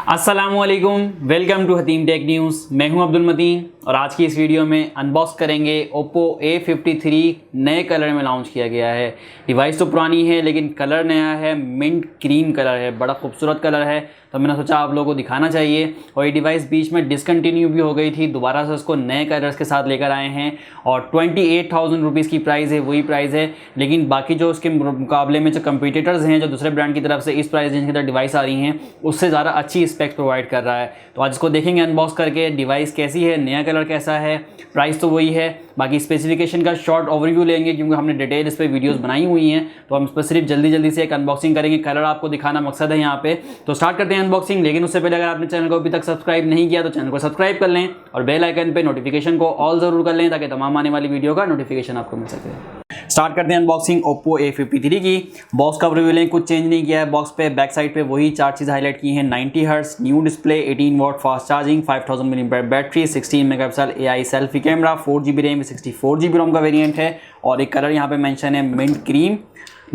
अस्सलामुअलैकुम, welcome to hateemtech news. मैं हूं अब्दुल मतीन और आज की इस वीडियो में अनबॉक्स करेंगे Oppo A53 नए कलर में लॉन्च किया गया है। डिवाइस तो पुरानी है लेकिन कलर नया है, मिंट क्रीम कलर है, बड़ा खूबसूरत कलर है। तो मैंने सोचा आप लोगों को दिखाना चाहिए। और ये डिवाइस बीच में डिसकंटिन्यू भी हो गई थी, दोबारा से उसको नए कलर्स के साथ लेकर आए हैं और 28,000 रुपीज़ की प्राइस है, वही प्राइस है। लेकिन बाकी जो उसके मुकाबले में जो कंपटीटर्स हैं, जो दूसरे ब्रांड की तरफ से इस प्राइस रेंज के अंदर डिवाइस आ रही हैं, उससे ज़्यादा अच्छी स्पेक्स प्रोवाइड कर रहा है। तो आज इसको देखेंगे अनबॉक्स करके, डिवाइस कैसी है, नया कलर कैसा है, प्राइस तो वही है। बाकी स्पेसिफिकेशन का शॉर्ट ओवरव्यू लेंगे क्योंकि हमने डिटेल इस पर वीडियोस बनाई हुई हैं, तो हम इस पर सिर्फ जल्दी से एक अनबॉक्सिंग करेंगे। कलर आपको दिखाना मकसद है यहाँ पे। तो स्टार्ट करते हैं अनबॉक्सिंग। लेकिन उससे पहले अगर आपने चैनल को अभी तक सब्सक्राइब नहीं किया तो चैनल को सब्सक्राइब कर लें और बेल आइकन पे नोटिफिकेशन को ऑल ज़रूर कर लें ताकि तमाम आने वाली वीडियो का नोटिफिकेशन आपको मिल सके। स्टार्ट करते हैं अनबॉक्सिंग Oppo A53 की। बॉक्स का रिव्यू लें, कुछ चेंज नहीं किया है। बॉक्स पे बैक साइड पे वही चार चीज़ हाईलाइट की हैं। 90 hertz new display, 18 watt fast charging, 5000 mAh battery, 16 megapixel AI selfie camera, 4GB RAM, 64GB रोम का वेरिएंट है। और एक कलर यहाँ पे मेंशन है मिंट क्रीम।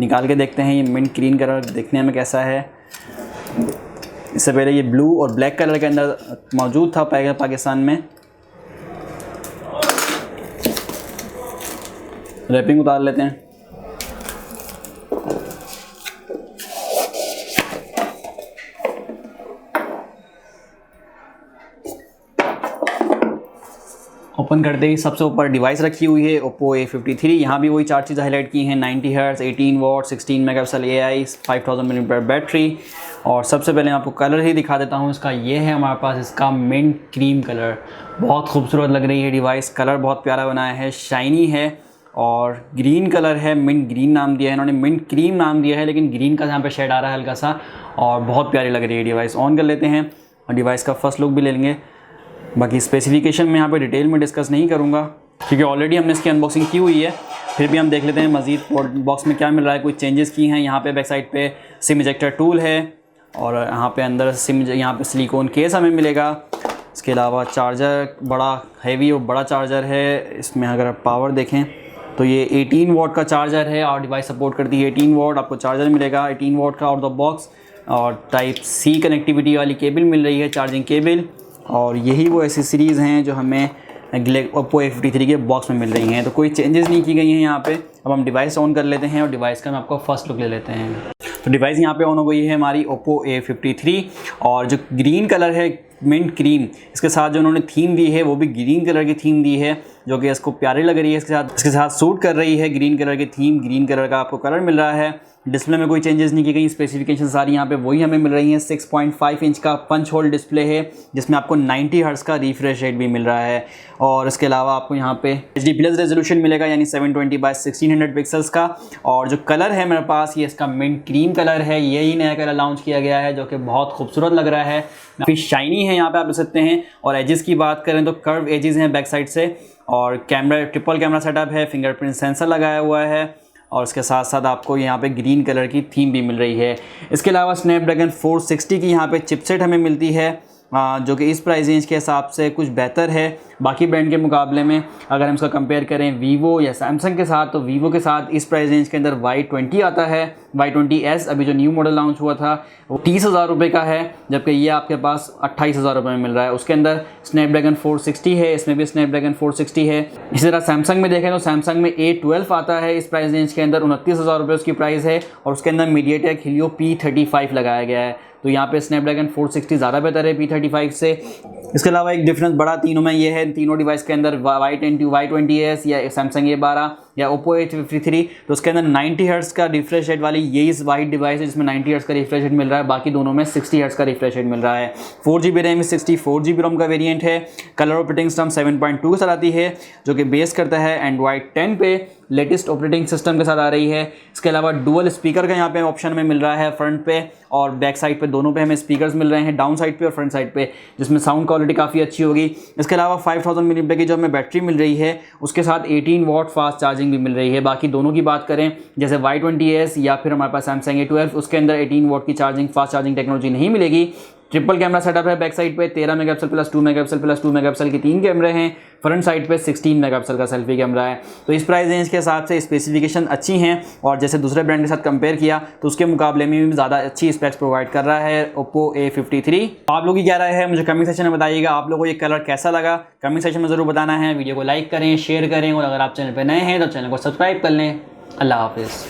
निकाल के देखते हैं ये मिंट क्रीम कलर देखने में कैसा है। इससे पहले ये ब्लू और ब्लैक कलर के अंदर मौजूद था पाकिस्तान में। रैपिंग उतार लेते हैं। ओपन करते ही सबसे ऊपर डिवाइस रखी हुई है Oppo A53। यहाँ भी वही चार चीज़ें हाईलाइट की हैं। 90 hertz, 18 what, 16 megapixel AI, 5000 mAh battery. और सबसे पहले आपको कलर ही दिखा देता हूँ इसका। ये है हमारे पास इसका मिंट क्रीम कलर। बहुत खूबसूरत लग रही है डिवाइस। कलर बहुत प्यारा बनाया है, शाइनी है और ग्रीन कलर है। मिंट ग्रीन नाम दिया है इन्होंने, मिंट क्रीम नाम दिया है लेकिन ग्रीन का यहाँ पे शेड आ रहा है हल्का सा और बहुत प्यारी लग रही है डिवाइस। ऑन कर लेते हैं और डिवाइस का फर्स्ट लुक भी ले लेंगे। बाकी स्पेसिफिकेशन में यहाँ पे डिटेल में डिस्कस नहीं करूँगा क्योंकि ऑलरेडी हमने इसकी अनबॉक्सिंग की हुई है। फिर भी हम देख लेते हैं मज़ीद बॉक्स में क्या मिल रहा है। कुछ चेंजेस की हैं। यहाँ पे बैक साइड पे सिम इजेक्टर टूल है और यहाँ पे अंदर यहाँ पे सिलिकॉन केस हमें मिलेगा। इसके अलावा चार्जर बड़ा हैवी और बड़ा चार्जर है। इसमें अगर आप पावर देखें तो ये 18 वॉट का चार्जर है और डिवाइस सपोर्ट करती है 18 वॉट। आपको चार्जर मिलेगा 18 वॉट का आउट ऑफ बॉक्स और टाइप C कनेक्टिविटी वाली केबल मिल रही है, चार्जिंग केबल। और यही वो एसेसरीज़ हैं जो हमें Oppo A53 के बॉक्स में मिल रही हैं। तो कोई चेंजेस नहीं की गई हैं यहाँ पे। अब हम डिवाइस ऑन कर लेते हैं और डिवाइस का हम आपको फर्स्ट लुक ले लेते हैं। तो डिवाइस यहाँ पे ऑन हो गई है हमारी Oppo A53 और जो ग्रीन कलर है मिंट क्रीम, इसके साथ जो उन्होंने थीम दी है वो भी ग्रीन कलर की थीम दी है जो कि इसको प्यारी लग रही है। इसके साथ सूट कर रही है ग्रीन कलर की थीम। ग्रीन कलर का आपको कलर मिल रहा है। डिस्प्ले में कोई चेंजेस नहीं की गई। स्पेसिफिकेशन सारी यहाँ पे वही हमें मिल रही हैं। 6.5 इंच का पंच होल डिस्प्ले है जिसमें आपको 90 हर्ट्ज का रिफ्रेश रेट भी मिल रहा है। और इसके अलावा आपको यहाँ पे HD+ रेजोल्यूशन मिलेगा यानी 720x1600 पिक्सल्स का। और जो कलर है मेरे पास ये इसका मिंट क्रीम कलर है। यही नया कलर लॉन्च किया गया है जो कि बहुत खूबसूरत लग रहा है, काफ़ी शाइनी है। यहाँ पे आप देख सकते हैं। और एजेस की बात करें तो कर्व एजेस हैं बैक साइड से। और कैमरा ट्रिपल कैमरा सेटअप है, फिंगरप्रिंट सेंसर लगाया हुआ है और इसके साथ साथ आपको यहाँ पे ग्रीन कलर की थीम भी मिल रही है। इसके अलावा स्नैपड्रैगन 460 की यहाँ पे चिपसेट हमें मिलती है जो कि इस प्राइस रेंज के हिसाब से कुछ बेहतर है बाकी ब्रांड के मुकाबले में। अगर हम इसका कंपेयर करें वीवो या सैमसंग के साथ तो वीवो के साथ इस प्राइस रेंज के अंदर Y20 आता है। Y20s अभी जो न्यू मॉडल लॉन्च हुआ था वो 30,000 रुपये का है, जबकि ये आपके पास 28,000 रुपये में मिल रहा है। उसके अंदर स्नैपड्रैगन 460 है, इसमें भी स्नैपड्रैगन 460 है। इसी तरह सैमसंग में देखें तो सैमसंग में A12 आता है इस प्राइस रेंज के अंदर, 29,000 रुपये उसकी प्राइस है और उसके अंदर मीडियाटेक Helio P35 लगाया गया है। तो यहाँ पे स्नैपड्रैगन 460 ज़्यादा बेहतर है P35 से। इसके अलावा एक डिफरेंस बड़ा तीनों में ये है, तीनों डिवाइस के अंदर Y20s या सैमसंग A12 या Oppo A53 तो उसके अंदर 90 हर्ट्ज का रिफ्रेश रेट वाली यही इस वाइट डिवाइस है जिसमें 90 हर्ट्ज का रिफ्रेश रेट मिल रहा है। बाकी दोनों में 60 हर्ट्ज का रिफ्रेश रेट मिल रहा है। 4GB रैम 64GB रोम का वेरिएंट है। कलर ऑपरेटिंग सिस्टम 7.2 के साथ आती है जो कि बेस करता है Android 10 पे, लेटेस्ट ऑपरेटिंग सिस्टम के साथ आ रही है। इसके अलावा डुअल स्पीकर का यहाँ पे ऑप्शन में मिल रहा है फ्रंट पे और बैक साइड पे, दोनों पे हमें स्पीकर्स मिल रहे हैं, डाउन साइड पे और फ्रंट साइड पे, जिसमें साउंड क्वालिटी काफ़ी अच्छी होगी। इसके अलावा 5000 mAh की जो हमें बैटरी मिल रही है उसके साथ 18 वॉट फास्ट चार्जिंग भी मिल रही है। बाकी दोनों की बात करें जैसे Y20s या फिर हमारे पास सैमसंग A12 उसके अंदर 18 वॉट की चार्जिंग फास्ट चार्जिंग टेक्नोलॉजी नहीं मिलेगी। ट्रिपल कैमरा सेटअप है। बैक साइड पे 13 megapixel plus 2 megapixel plus 2 megapixel के 3 कैमरे हैं। फ्रंट साइड पे 16 मेगापिक्सल का सेल्फी कैमरा है। तो इस प्राइस रेंज के हिसाब से स्पेसिफिकेशन अच्छी हैं और जैसे दूसरे ब्रांड के साथ कंपेयर किया तो उसके मुकाबले में भी ज़्यादा अच्छी स्पेक्स प्रोवाइड कर रहा है Oppo A53। आप लोगों की क्या राय है मुझे कमेंट सेक्शन में बताइएगा। आप लोगों को ये कलर कैसा लगा कमेंट सेक्शन में ज़रूर बताना है। वीडियो को लाइक करें, शेयर करें और अगर आप चैनल पर नए हैं तो चैनल को सब्सक्राइब कर लें। अल्लाह हाफिज़।